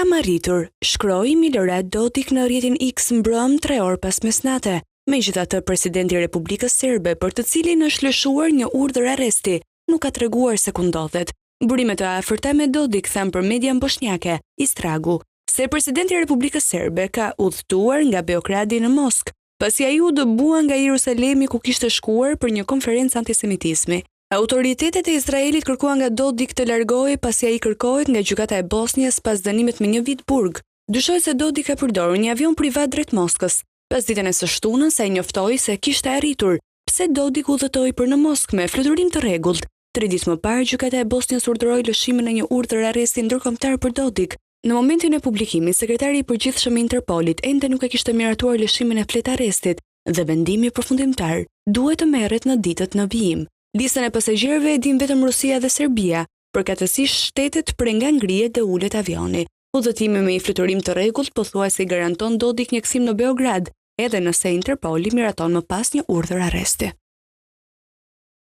Kam arritur, shkroi Milorad Dodik në rrjetin X mbrëm 3 orë pas mesnate. Megjithatë, presidenti i Republikës Serbe, për të cilin është lëshuar një urdhër arresti, nuk ka treguar se ku ndodhet. Burimet e afërta me Dodik thanë për median bosnjake, Istragu, se presidenti i Republikës Serbe ka udhëtuar nga Beogradi në Moskë, pasi ai u dëbua nga Jerusalemi ku kishte shkuar për një konferencë antisemitizmi. Autoritetet e Izraelit kërkuan nga Dodik të largohej pasi ai kërkohet nga gjykata e Bosnjës pas dënimit me 1 vit burg. Dyshohet se Dodik ka përdorur një avion privat drejt Moskës. Pas ditën e së shtunës ai njoftoi se kishte arritur. Pse Dodik udhëtoi për në Moskë me fluturim të rregullt. 3 ditë më parë gjykata e Bosnjës urdhëroi lëshimin e një urdhër arresti ndërkombëtar për Dodik. Në momentin e publikimit, sekretari i përgjithshëm i Interpolit ende nuk e kishte miratuar lëshimin e fletë arrestit dhe vendimi përfundimtar duhet të merret në ditët në vijim. Listën e pasagjerëve e din vetëm Rusia dhe Serbia, përkatësisht shtetet prej nga ngrihet dhe ulet avioni. Udhëtimi me një fluturim të rregullt pothuajse i garanton Dodik një kthim në Beograd, edhe nëse Interpoli miraton më pas një urdhër arresti.